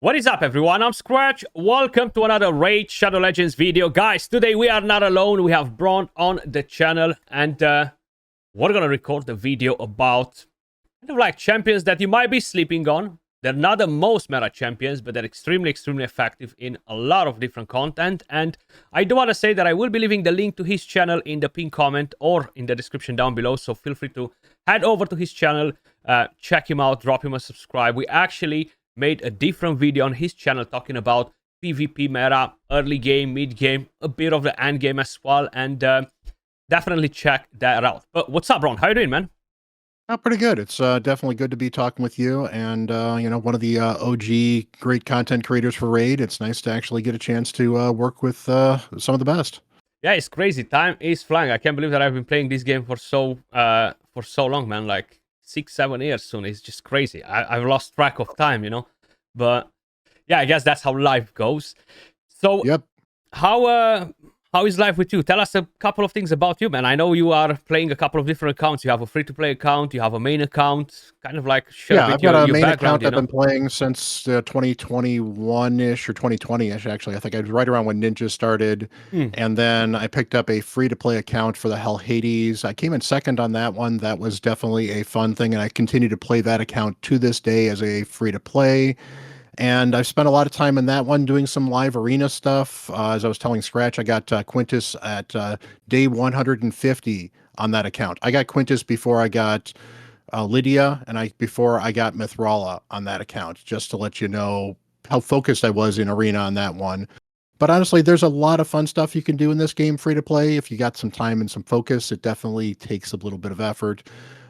What is up, everyone? I'm Skratch. Welcome to another Raid Shadow Legends video. Guys, today we are not alone. We have Braun on the channel, and we're gonna record a video about kind of like champions that you might be sleeping on. They're not the most meta champions, but they're extremely effective in a lot of different content. And I do want to say that I will be leaving the link to his channel in the pinned comment or in the description down below. So feel free to head over to his channel, check him out, drop him a subscribe. We actually made a different video on his channel talking about PvP meta, early game, mid game, a bit of the end game as well. And definitely check that out. But what's up, Braun? How you doing, man? Oh, pretty good. It's definitely good to be talking with you and, one of the OG great content creators for Raid. It's nice to actually get a chance to work with some of the best. Yeah, it's crazy. Time is flying. I can't believe that I've been playing this game for so long, man. Like 6-7 years soon. It's just crazy. I've lost track of time, But yeah, I guess that's how life goes. So Yep. How is life with you? Tell us a couple of things about you, man. I know you are playing a couple of different accounts. You have a free-to-play account. You have a main account. Kind of like share Yeah, a bit I've got a your main background, account I've been playing since 2021-ish or 2020-ish, actually. I think I was right around when Ninja started. And then I picked up a free-to-play account for the Hell Hades. I came in second on that one. That was definitely a fun thing, and I continue to play that account to this day as a free-to-play. And I've spent a lot of time in that one doing some live arena stuff. As I was telling Skratch, I got Quintus at day 150 on that account. I got Quintus before I got Lydia, and before I got Mithrala on that account, just to let you know how focused I was in arena on that one. But honestly, there's a lot of fun stuff you can do in this game free to play. If you got some time and some focus, it definitely takes a little bit of effort.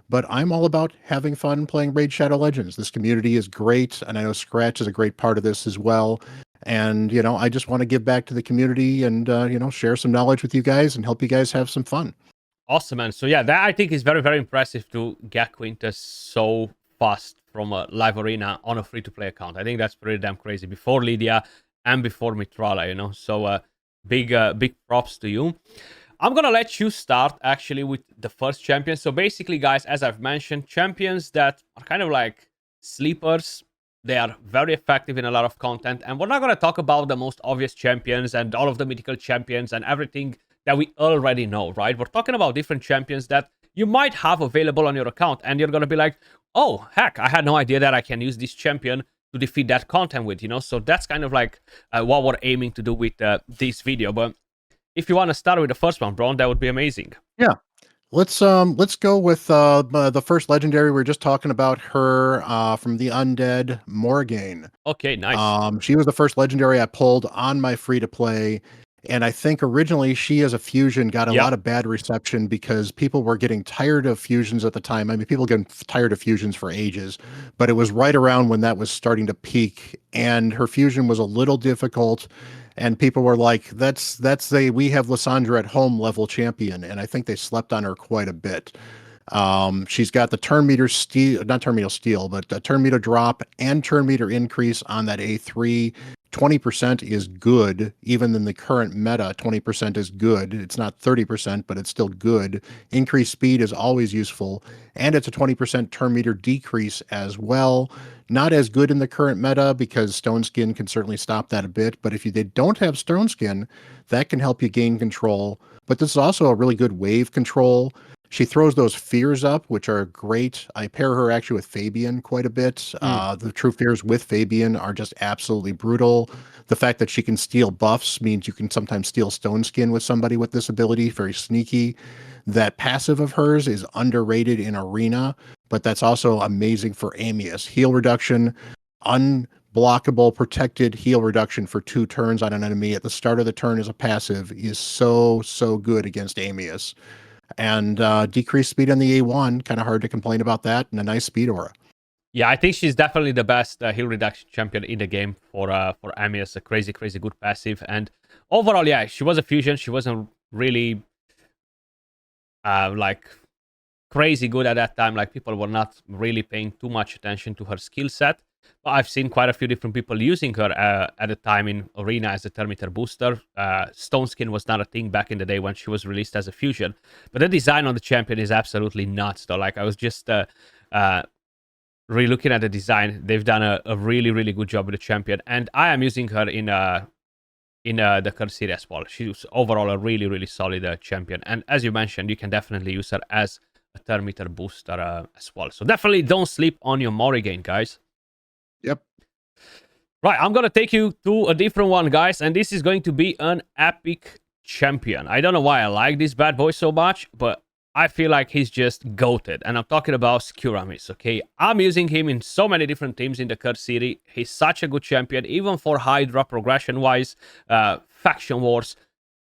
But I'm all about having fun playing Raid Shadow Legends. This community is great, and I know Skratch is a great part of this as well. And, I just want to give back to the community and, share some knowledge with you guys and help you guys have some fun. Awesome, man. So yeah, that I think is very impressive to get Quintus so fast from a live arena on a free-to-play account. I think that's pretty damn crazy. Before Lydia and before Mithrala, So big props to you. I'm gonna let you start actually with the first champion. So basically, guys, as I've mentioned, champions that are kind of like sleepers. They are very effective in a lot of content, and we're not gonna talk about the most obvious champions and all of the mythical champions and everything that we already know, right? We're talking about different champions that you might have available on your account, and you're gonna be like, oh heck, I had no idea that I can use this champion to defeat that content with, So that's kind of like what we're aiming to do with this video. But if you want to start with the first one, Braun, that would be amazing. Yeah. Let's go with the first legendary. We are just talking about her from the Undead, Morgaine. Okay, nice. She was the first legendary I pulled on my free to play. And I think originally she as a fusion got a lot of bad reception because people were getting tired of fusions at the time. I mean, people getting tired of fusions for ages, but it was right around when that was starting to peak, and her fusion was a little difficult. And people were like, that's we have Lysandra at home level champion. And I think they slept on her quite a bit. She's got the turn meter steal, not turn meter steal, but the turn meter drop and turn meter increase on that A3. 20% is good. Even in the current meta, 20% is good. It's not 30%, but it's still good. Increased speed is always useful. And it's a 20% turn meter decrease as well. Not as good in the current meta because Stone Skin can certainly stop that a bit. But if they don't have Stone Skin, that can help you gain control. But this is also a really good wave control. She throws those fears up, which are great. I pair her actually with Fabian quite a bit. The true fears with Fabian are just absolutely brutal. The fact that she can steal buffs means you can sometimes steal Stone Skin with somebody with this ability. Very sneaky. That passive of hers is underrated in Arena, but that's also amazing for Amius. Heal reduction, unblockable, protected heal reduction for 2 turns on an enemy at the start of the turn as a passive is so good against Amius. And decreased speed on the A1, kind of hard to complain about that, and a nice speed aura. Yeah, I think she's definitely the best heal reduction champion in the game for Amius. A crazy good passive. And overall, yeah, she was a fusion. She wasn't really like crazy good at that time. Like, people were not really paying too much attention to her skill set. But I've seen quite a few different people using her at the time in Arena as a turn meter booster. Stone Skin was not a thing back in the day when she was released as a fusion. But the design on the champion is absolutely nuts, though. Like, I was just re-looking at the design, they've done a really, really good job with the champion. And I am using her in the Curse series as well. She's overall a really, really solid champion. And as you mentioned, you can definitely use her as a turn meter booster as well. So definitely don't sleep on your Morrigan, guys. Yep. Right, I'm going to take you to a different one, guys. And this is going to be an epic champion. I don't know why I like this bad boy so much, but I feel like he's just goated. And I'm talking about Skiramis, okay? I'm using him in so many different teams in the Curse series. He's such a good champion, even for Hydra progression-wise, faction wars,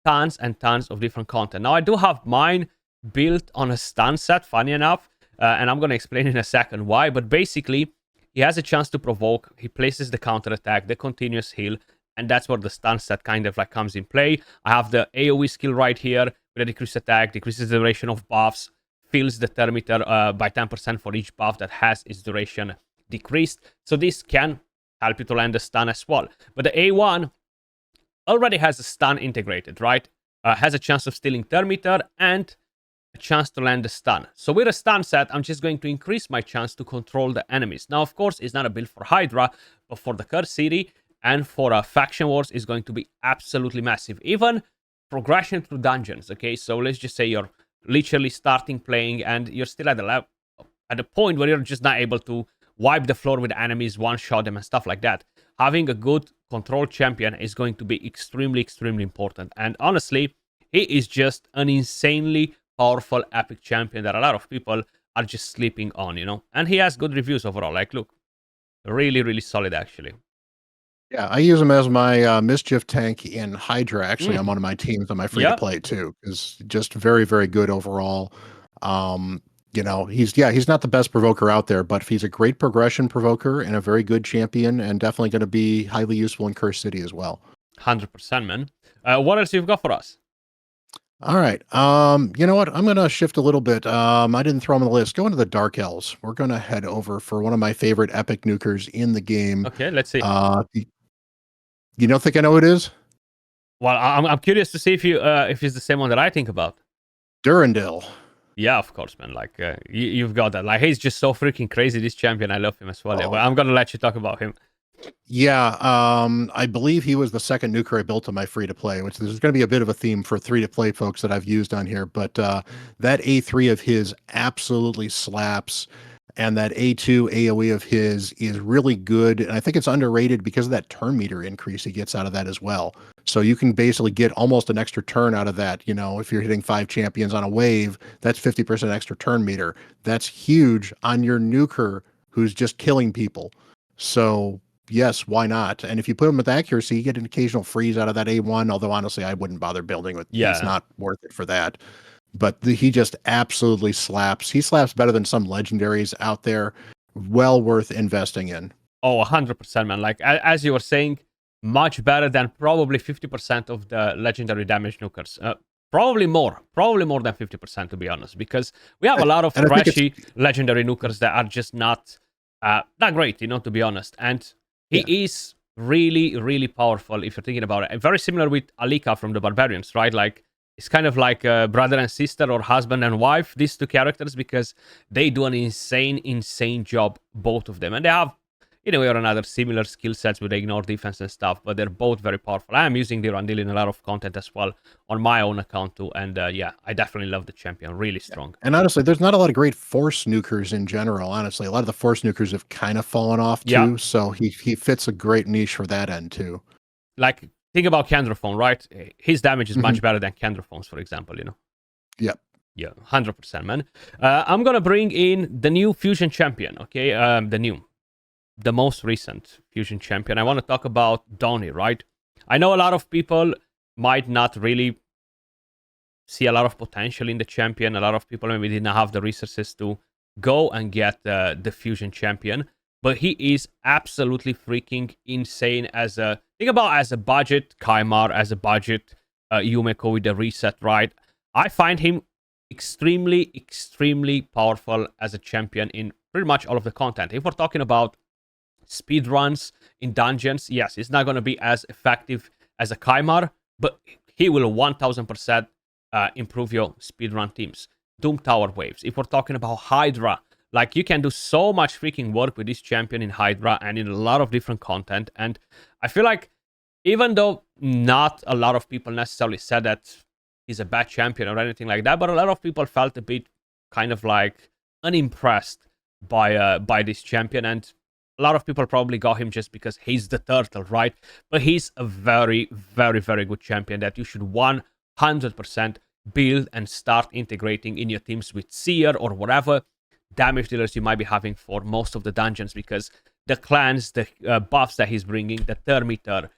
tons and tons of different content. Now, I do have mine built on a stun set, funny enough, and I'm going to explain in a second why, but basically, he has a chance to provoke, he places the counter attack, the continuous heal, and that's where the stun set kind of like comes in play. I have the AoE skill right here with a decreased attack, decreases the duration of buffs, fills the turn meter by 10% for each buff that has its duration decreased. So this can help you to land a stun as well. But the A1 already has a stun integrated, right? Has a chance of stealing turn meter and a chance to land a stun. So with a stun set, I'm just going to increase my chance to control the enemies. Now, of course, it's not a build for Hydra, but for the Curse City and for Faction Wars, is going to be absolutely massive. Even progression through dungeons, okay? So let's just say you're literally starting playing and you're still at the point where you're just not able to wipe the floor with enemies, one-shot them and stuff like that. Having a good control champion is going to be extremely, extremely important. And honestly, he is just an insanely powerful epic champion that a lot of people are just sleeping on, you know? And he has good reviews overall. Like, look, really, really solid, actually. Yeah, I use him as my mischief tank in Hydra. Actually, on one of my teams on my free to play too, is just very, very good overall. You know, he's not the best provoker out there, but he's a great progression provoker and a very good champion, and definitely going to be highly useful in Curse City as well. 100%, man. What else you've got for us? All right. You know what? I'm gonna shift a little bit. I didn't throw them on the list. Go into the Dark Elves. We're gonna head over for one of my favorite epic nukers in the game. Okay, let's see. You don't think I know who it is? Well, I'm curious to see if it's the same one that I think about. Durandil. Yeah, of course, man. Like you've got that. Like he's just so freaking crazy. This champion, I love him as well. Oh. Yeah, but I'm gonna let you talk about him. Yeah, I believe he was the second nuker I built on my free to play, which there's going to be a bit of a theme for free to play folks that I've used on here. But that A3 of his absolutely slaps, and that A2 AoE of his is really good. And I think it's underrated because of that turn meter increase he gets out of that as well. So you can basically get almost an extra turn out of that. You know, if you're hitting 5 champions on a wave, that's 50% extra turn meter. That's huge on your nuker who's just killing people. So yes, why not? And if you put him with accuracy, you get an occasional freeze out of that A1, although honestly, I wouldn't bother building with. Yeah. It's not worth it for that. But he just absolutely slaps. He slaps better than some legendaries out there. Well worth investing in. Oh, 100%, man. Like, as you were saying, much better than probably 50% of the legendary damage nukers. Probably more than 50%, to be honest, because we have a lot of trashy legendary nukers that are just not great, you know, to be honest. And he is really, really powerful if you're thinking about it. Very similar with Alika from the Barbarians, right? Like, it's kind of like brother and sister or husband and wife, these two characters, because they do an insane job, both of them. And they have, in a way or another, similar skill sets with ignore defense and stuff, but they're both very powerful. I am using Durandil in a lot of content as well on my own account too. And yeah, I definitely love the champion. Really strong. And honestly, there's not a lot of great force nukers in general. Honestly, a lot of the force nukers have kind of fallen off too. Yeah. So he fits a great niche for that end too. Like, think about Candraphone, right? His damage is much better than Candraphone's, for example, you know? Yep. Yeah, 100%, man. I'm going to bring in the new Fusion Champion, okay? The most recent Fusion Champion. I want to talk about Donnie, right? I know a lot of people might not really see a lot of potential in the champion. A lot of people maybe didn't have the resources to go and get the Fusion Champion. But he is absolutely freaking insane as a budget Kaimar, as a budget Yumeko with the reset, right? I find him extremely, extremely powerful as a champion in pretty much all of the content. If we're talking about speed runs in dungeons, yes, it's not going to be as effective as a Kaimar, but he will 1000% improve your speedrun teams. Doom Tower waves. If we're talking about Hydra Like, you can do so much freaking work with this champion in Hydra and in a lot of different content. And I feel like, even though not a lot of people necessarily said that he's a bad champion or anything like that, but a lot of people felt a bit kind of like unimpressed by this champion. And a lot of people probably got him just because he's the turtle, right? But he's a very, very, very good champion that you should 100% build and start integrating in your teams with Seer or whatever damage dealers you might be having for most of the dungeons, because the clans, the buffs that he's bringing, the turn meter,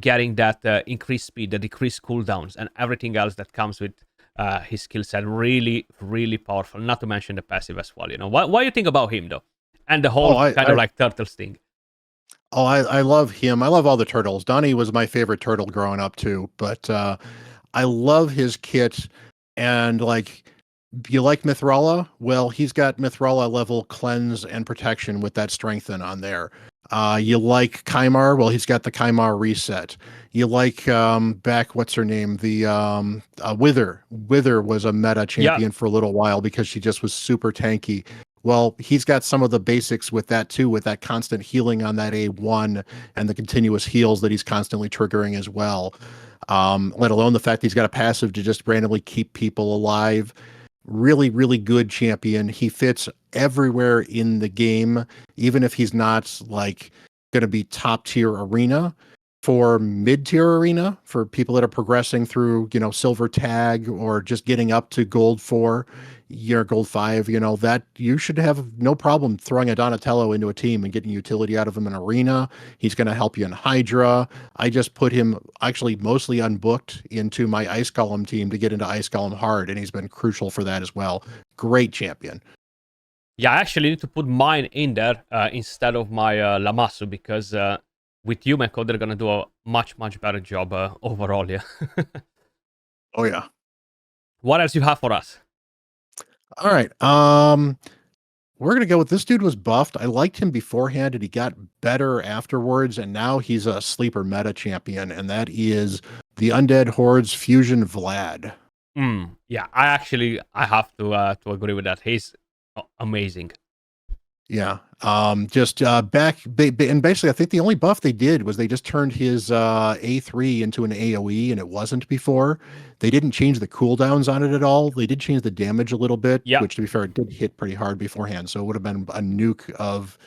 getting that increased speed, the decreased cooldowns, and everything else that comes with his skill set, really, really powerful. Not to mention the passive as well. What do you think about him though, and the Oh, whole kind of like turtles thing? I love him. I love all the turtles. Donnie was my favorite turtle growing up too, but I love his kit. And like, you like Mithrala? Well, he's got Mithrala level cleanse and protection with that strengthen on there. You like Kymar? Well, he's got the Kymar reset. You like back, what's her name? The Wither. Wither was a meta Yeah, champion for a little while because she just was super tanky. Well, he's got some of the basics with that too, with that constant healing on that A1 and the continuous heals that he's constantly triggering as well. Let alone the fact that he's got a passive to just randomly keep people alive. Really, really good champion. He fits everywhere in the game, even if he's not like going to be top tier arena. For mid tier arena, for people that are progressing through, silver tag or just getting up to gold 4, your gold 5, that you should have no problem throwing a Donatello into a team and getting utility out of him in arena. He's going to help you in Hydra. I just put him actually mostly unbooked into my Ice Golem team to get into Ice Golem hard, and he's been crucial for that as well. Great champion. yeah. I actually need to put mine in there instead of my Lamasu, because with Yumeko they're gonna do a much, much better job overall. Yeah. Oh yeah. What else you have for us? All right. We're gonna go with this dude was buffed. I liked him beforehand, and he got better afterwards, and now he's a sleeper meta champion, and that is the Undead Horde's Fusion Vlad. Yeah, I have to agree with that. He's amazing. Yeah. Just and basically, I think the only buff they did was they just turned his A3 into an AoE, and it wasn't before. They didn't change the cooldowns on it at all. They did change the damage a little bit, Yeah, which to be fair, it did hit pretty hard beforehand. So it would have been a nuke of,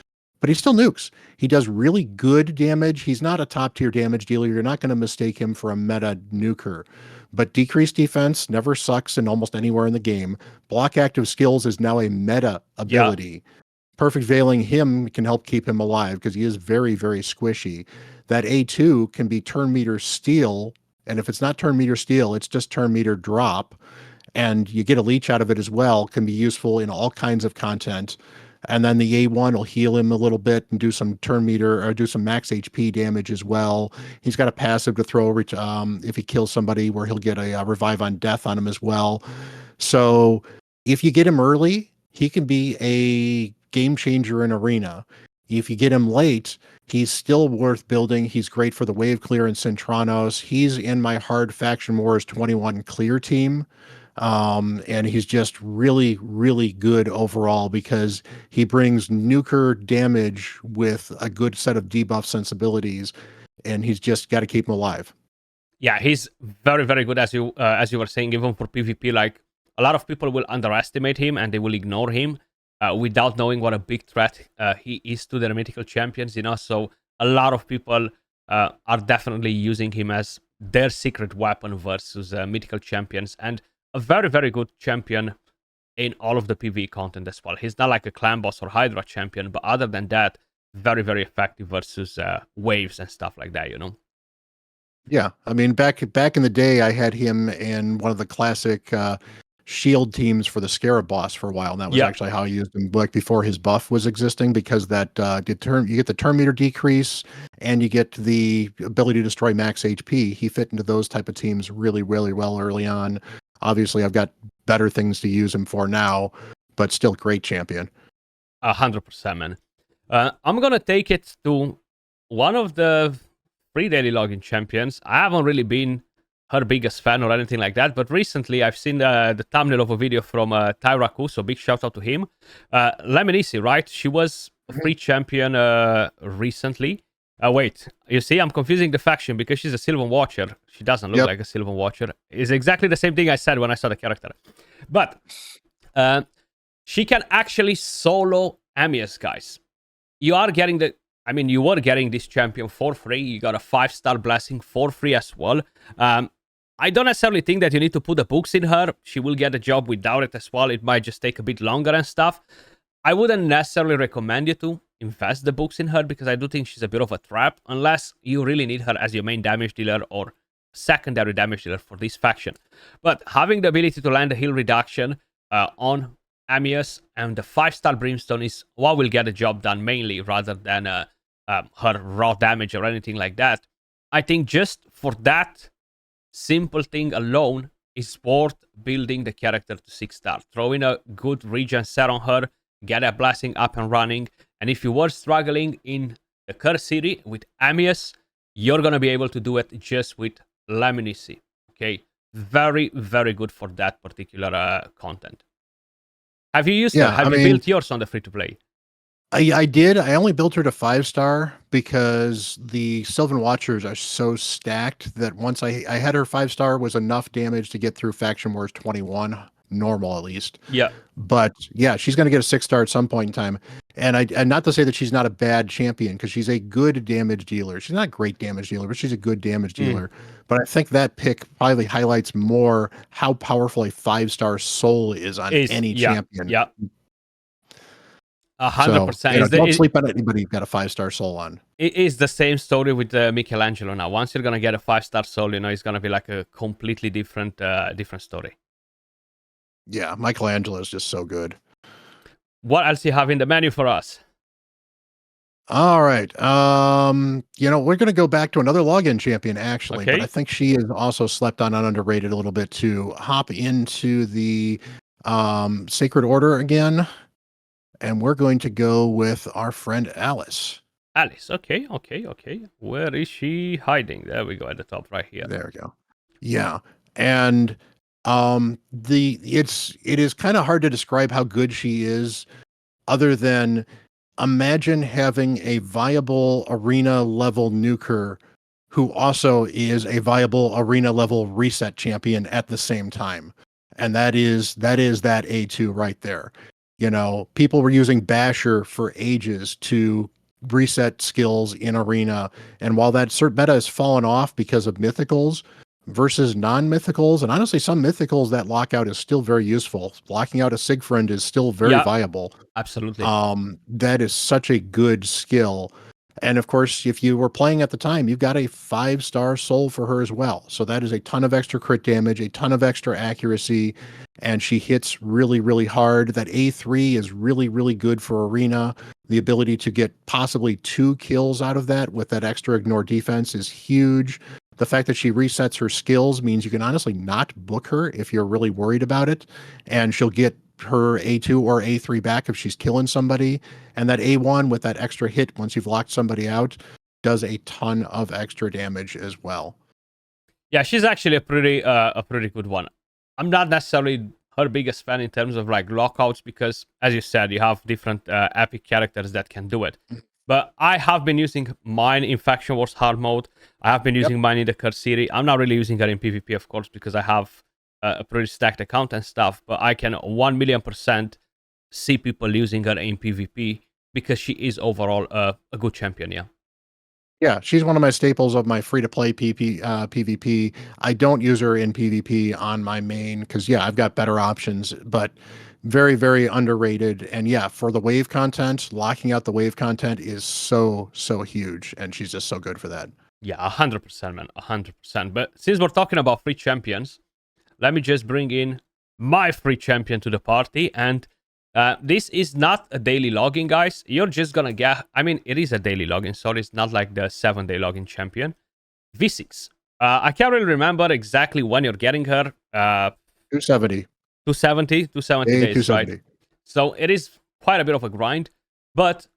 but he still nukes. He does really good damage. He's not a top tier damage dealer. You're not going to mistake him for a meta nuker. But decreased defense never sucks in almost anywhere in the game. Block active skills is now a meta yeah, ability. Perfect Veiling him can help keep him alive because he is very, very squishy. That A2 can be turn meter steal, and if it's not turn meter steal, it's just turn meter drop, and you get a leech out of it as well. Can be useful in all kinds of content. And then the A1 will heal him a little bit and do some turn meter or do some max HP damage as well. He's got a passive to throw if he kills somebody where he'll get a revive on death on him as well. So if you get him early, he can be a game changer in arena. If you get him late, he's still worth building. He's great for the wave clear and Centranos. He's in my hard faction wars 21 clear team. And he's just really, really good overall because he brings nuker damage with a good set of debuff sensibilities, and he's just got to keep him alive. yeah. He's very, very good, as you were saying. Even for PvP, like, a lot of people will underestimate him and they will ignore him without knowing what a big threat he is to their mythical champions. So a lot of people are definitely using him as their secret weapon versus mythical champions, and a very, very good champion in all of the PvE content as well. He's not like a clan boss or Hydra champion, but other than that, very, very effective versus waves and stuff like that. Yeah, I mean, back in the day, I had him in one of the classic shield teams for the Scarab boss for a while, and that was Yeah, actually how I used him, like before his buff was existing, because that you get the turn meter decrease and you get the ability to destroy max HP. He fit into those type of teams really, really well early on. Obviously, I've got better things to use him for now, but still great champion. 100%, man. I'm gonna take it to one of the free daily login champions. I haven't really been her biggest fan or anything like that, but recently I've seen the thumbnail of a video from Tyraku, so big shout out to him. Lemonisi, right? She was a Mhm. free champion recently. Wait, you see, I'm confusing the faction because she's a Sylvan Watcher. She doesn't look Yep. like a Sylvan Watcher. It's exactly the same thing I said when I saw the character. But uh, she can actually solo Amius, guys. You are getting you were getting this champion for free. You got a 5-star blessing for free as well. I don't necessarily think that you need to put the books in her. She will get a job without it as well. It might just take a bit longer and stuff. I wouldn't necessarily recommend you to invest the books in her because I do think she's a bit of a trap unless you really need her as your main damage dealer or secondary damage dealer for this faction. But having the ability to land a heal reduction on Amius and the 5-star Brimstone is what will get the job done mainly rather than her raw damage or anything like that. I think just for that simple thing alone is worth building the character to 6-star. Throwing a good regen set on her, get a blessing up and running, and if you were struggling in the Curse City with Amius, you're gonna be able to do it just with Laminici. Okay, very, very good for that particular content. Have you used her? Yeah, Have you built yours on the free to play? I did. I only built her to 5-star because the Sylvan Watchers are so stacked that once I had her 5-star was enough damage to get through Faction Wars 21, normal at least. Yeah. But yeah, she's going to get a 6-star at some point in time. And not to say that she's not a bad champion because she's a good damage dealer. She's not a great damage dealer, but she's a good damage dealer. But I think that pick probably highlights more how powerful a 5-star soul is on any champion. Yeah. 100%. Don't sleep on anybody you've got a 5-star soul on. It is the same story with Michelangelo now. Once you're gonna get a 5-star soul, it's gonna be like a completely different story. Yeah, Michelangelo is just so good. What else you have in the menu for us? All right. We're gonna go back to another login champion actually, but I think she is also slept on and underrated a little bit to hop into the Sacred Order again. And we're going to go with our friend Alice. Alice, okay. Where is she hiding? There we go, at the top right here. There we go. Yeah. And it is kind of hard to describe how good she is other than imagine having a viable arena level nuker who also is a viable arena level reset champion at the same time. And that is that A2 right there. People were using Basher for ages to reset skills in arena. And while that cert meta has fallen off because of mythicals versus non-mythicals, and honestly, some mythicals that lockout is still very useful. Locking out a Sigfriend is still very viable. Absolutely. That is such a good skill. And of course, if you were playing at the time, you've got a 5-star soul for her as well. So that is a ton of extra crit damage, a ton of extra accuracy, and she hits really, really hard. That A3 is really, really good for arena. The ability to get possibly 2 kills out of that with that extra ignore defense is huge. The fact that she resets her skills means you can honestly not book her if you're really worried about it, and she'll get her A2 or A3 back if she's killing somebody. And that A1 with that extra hit once you've locked somebody out does a ton of extra damage as well. Yeah, she's actually a pretty good one. I'm not necessarily her biggest fan in terms of like lockouts because, as you said, you have different epic characters that can do it. But I have been using mine in Faction Wars hard mode. I have been using mine in the Curse City. I'm not really using her in PvP, of course, because I have a pretty stacked account and stuff. But I can 1,000,000% see people using her in PvP because she is overall a good champion. Yeah, she's one of my staples of my free-to-play PvP. I don't use her in PvP on my main because, I've got better options, but very, very underrated. And for the wave content, locking out the wave content is so, so huge. And she's just so good for that. Yeah, 100%, man, 100%. But since we're talking about free champions, let me just bring in my free champion to the party. And this is not a daily login, guys. You're just gonna get... it is a daily login. Sorry, it's not like the 7-day login champion. V6. I can't really remember exactly when you're getting her. 270. 270 days, right? So it is quite a bit of a grind. But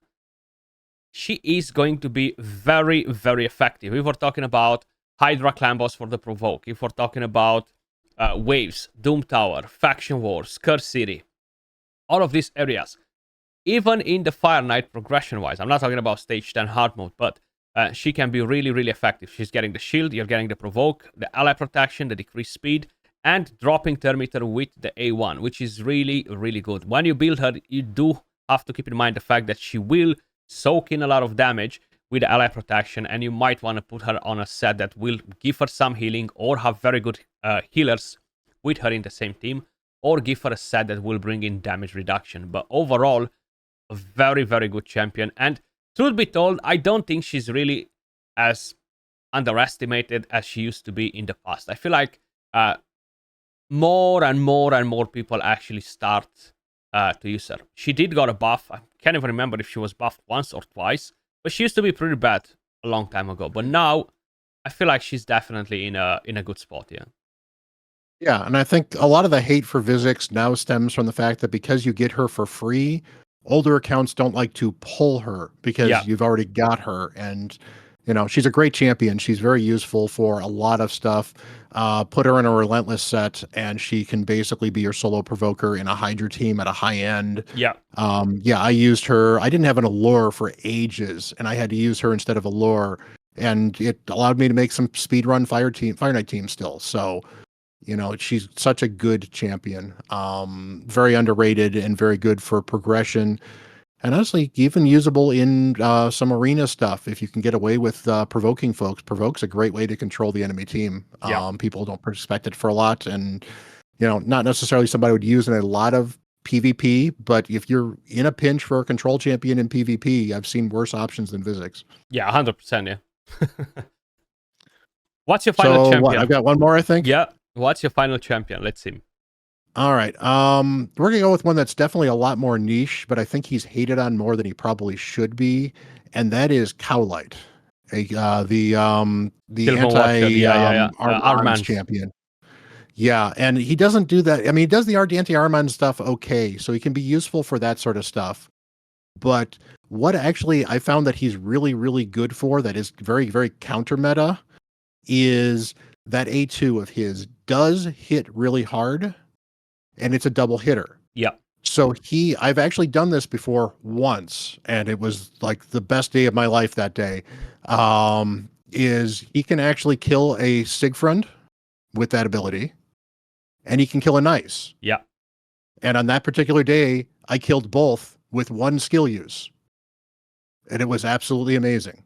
she is going to be very, very effective. We were talking about Hydra Clan Boss for the Provoke, if we're talking about Waves, Doom Tower, Faction Wars, Curse City, all of these areas, even in the Fire Knight progression wise, I'm not talking about stage 10 hard mode, but she can be really, really effective. She's getting the shield, you're getting the provoke, the ally protection, the decreased speed, and dropping Thermiter with the A1, which is really, really good. When you build her, you do have to keep in mind the fact that she will soak in a lot of damage with the ally protection, and you might want to put her on a set that will give her some healing or have very good healers with her in the same team, or give her a set that will bring in damage reduction. But overall, a very, very good champion. And truth be told, I don't think she's really as underestimated as she used to be in the past. I feel like more and more and more people actually start to use her. She did got a buff. I can't even remember if she was buffed once or twice, but she used to be pretty bad a long time ago. But now, I feel like she's definitely in a good spot. Yeah. Yeah, and I think a lot of the hate for Vizix now stems from the fact that because you get her for free, older accounts don't like to pull her Yeah. because you've already got her. And, she's a great champion. She's very useful for a lot of stuff. Put her in a relentless set, and she can basically be your solo provoker in a Hydra team at a high end. Yeah. Yeah, I used her. I didn't have an allure for ages, and I had to use her instead of allure. And it allowed me to make some speedrun Fire Knight team still. So, she's such a good champion. Very underrated and very good for progression. And honestly, even usable in some arena stuff. If you can get away with provoking folks, provoke's a great way to control the enemy team. Yeah. People don't respect it for a lot, and not necessarily somebody would use in a lot of PvP. But if you're in a pinch for a control champion in PvP, I've seen worse options than Vizix. Yeah. 100%. Yeah. What's your final So what? champion? I've got one more, I think. Yeah. What's your final champion? Let's see. All right. We're gonna go with one that's definitely a lot more niche, but I think he's hated on more than he probably should be, and that is Cowlight, the Silver Watcher. anti Yeah. Armans Armand. champion. Yeah, and he doesn't do that. I mean, he does the anti Armand stuff okay, so he can be useful for that sort of stuff. But what actually I found that he's really, really good for, that is very, very counter meta, is that A2 of his does hit really hard, and it's a double hitter. Yeah. So I've actually done this before once, and it was like the best day of my life that day. Is he can actually kill a Sigfriend with that ability, and he can kill a Nice. Yeah. And on that particular day, I killed both with one skill use, and it was absolutely amazing.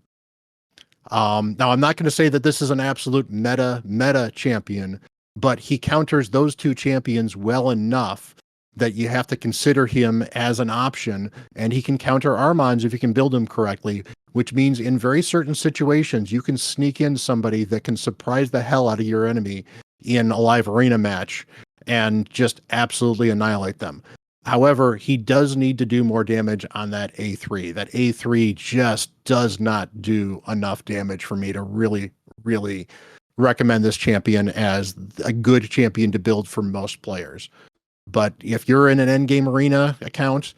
Now, I'm not going to say that this is an absolute meta champion, but he counters those two champions well enough that you have to consider him as an option, and he can counter Armands if you can build him correctly, which means in very certain situations, you can sneak in somebody that can surprise the hell out of your enemy in a live arena match and just absolutely annihilate them. However, he does need to do more damage on that A3. That A3 just does not do enough damage for me to really, really recommend this champion as a good champion to build for most players. But if you're in an endgame arena account,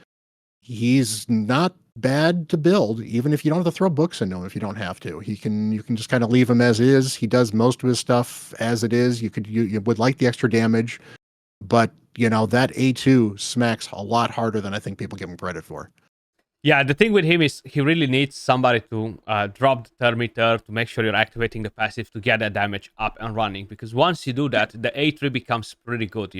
he's not bad to build, even if you don't have to throw books into him if you don't have to. You can just kind of leave him as is. He does most of his stuff as it is. You would like the extra damage, but that A2 smacks a lot harder than I think people give him credit for. Yeah, the thing with him is he really needs somebody to drop the thermitter to make sure you're activating the passive to get that damage up and running. Because once you do that, the A3 becomes pretty good,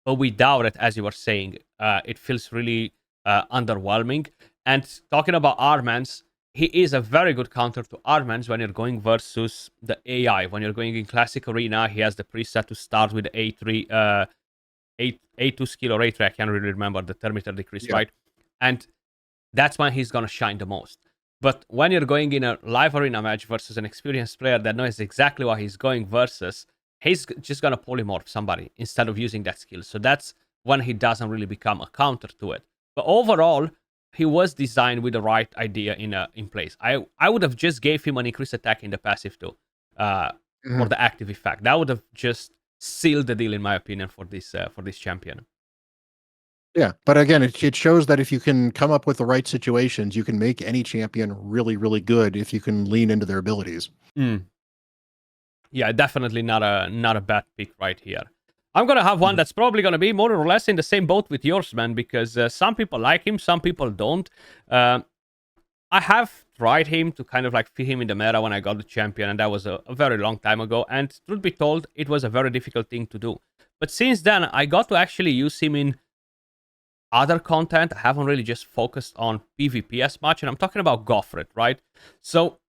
But without it, as you were saying, it feels really underwhelming. And talking about Armans, he is a very good counter to Armans when you're going versus the AI. When you're going in Classic Arena, he has the preset to start with the A3, A2 skill or A3, I can't really remember the thermitter decrease, right? And that's when he's going to shine the most. But when you're going in a live arena match versus an experienced player that knows exactly what he's going versus, he's just going to polymorph somebody instead of using that skill. So that's when he doesn't really become a counter to it. But overall, he was designed with the right idea in place. I would have just gave him an increased attack in the passive too, for the active effect. That would have just sealed the deal, in my opinion, for this champion. Yeah, but again, it shows that if you can come up with the right situations, you can make any champion really, really good if you can lean into their abilities. Yeah, definitely not a bad pick right here. I'm gonna have one Mhm. that's probably gonna be more or less in the same boat with yours, man, because some people like him, some people don't. Um I have tried him to kind of like fit him in the meta when I got the champion, and that was a very long time ago. And truth be told, it was a very difficult thing to do. But since then, I got to actually use him in other content. I haven't really just focused on PvP as much, and I'm talking about Goffred, right? So,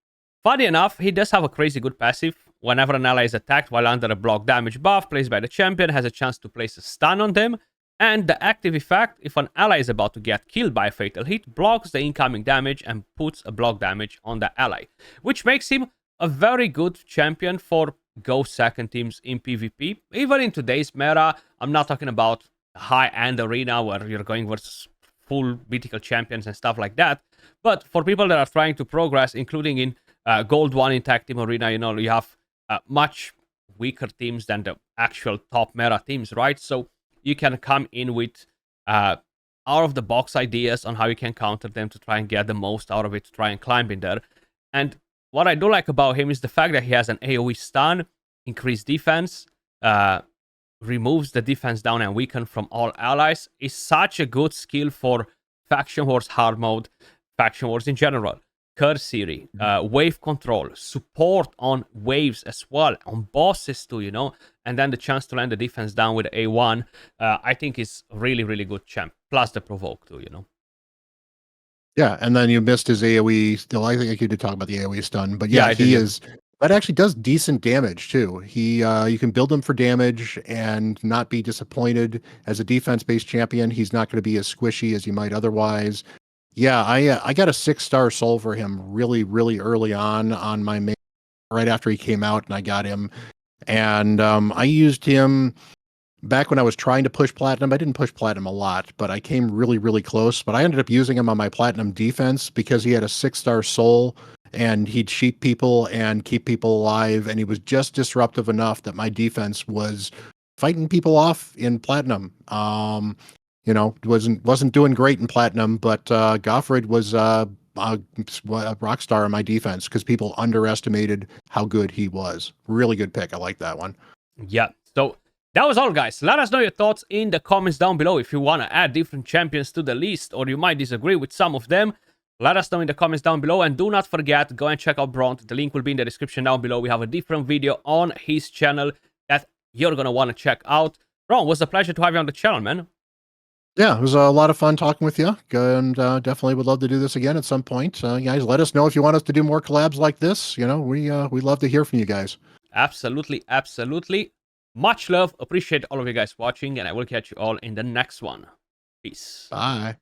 funny enough, he does have a crazy good passive. Whenever an ally is attacked while under a block damage buff placed by the champion, has a chance to place a stun on them. And the active effect, if an ally is about to get killed by a fatal hit, blocks the incoming damage and puts a block damage on the ally, which makes him a very good champion for Go second teams in PvP. Even in today's meta, I'm not talking about high-end arena where you're going versus full mythical champions and stuff like that. But for people that are trying to progress, including in Gold 1 in Tag Team Arena, you have much weaker teams than the actual top meta teams, right? So you can come in with out of the box ideas on how you can counter them to try and get the most out of it, to try and climb in there. And what I do like about him is the fact that he has an AoE stun, increased defense, removes the defense down and weaken from all allies. Is such a good skill for Faction Wars hard mode, Faction Wars in general. Cursory, wave control, support on waves as well, on bosses too, and then the chance to land the defense down with A1, I think is really, really good champ. Plus the provoke too. Yeah, and then you missed his AoE. Still, I think you did talk about the AoE stun, but Yeah, yeah, I did. he Yeah. is. That actually does decent damage too. You can build him for damage and not be disappointed. As a defense-based champion, he's not going to be as squishy as you might otherwise. Yeah, I got a 6-star soul for him really, really early on my main, right after he came out, and I got him, and I used him back when I was trying to push platinum. I didn't push platinum a lot, but I came really, really close. But I ended up using him on my platinum defense because he had a 6-star soul and he'd cheat people and keep people alive. And he was just disruptive enough that my defense was fighting people off in platinum. Wasn't doing great in platinum, but Goffred was a rock star in my defense because people underestimated how good he was. Really good pick. I like that one. Yeah. So that was all, guys. Let us know your thoughts in the comments down below. If you want to add different champions to the list or you might disagree with some of them, let us know in the comments down below. And do not forget, go and check out Bront. The link will be in the description down below. We have a different video on his channel that you're going to want to check out. Ron, it was a pleasure to have you on the channel, man. Yeah, it was a lot of fun talking with you, and definitely would love to do this again at some point. Guys, let us know if you want us to do more collabs like this. We love to hear from you guys. Absolutely, absolutely. Much love. Appreciate all of you guys watching, and I will catch you all in the next one. Peace. Bye.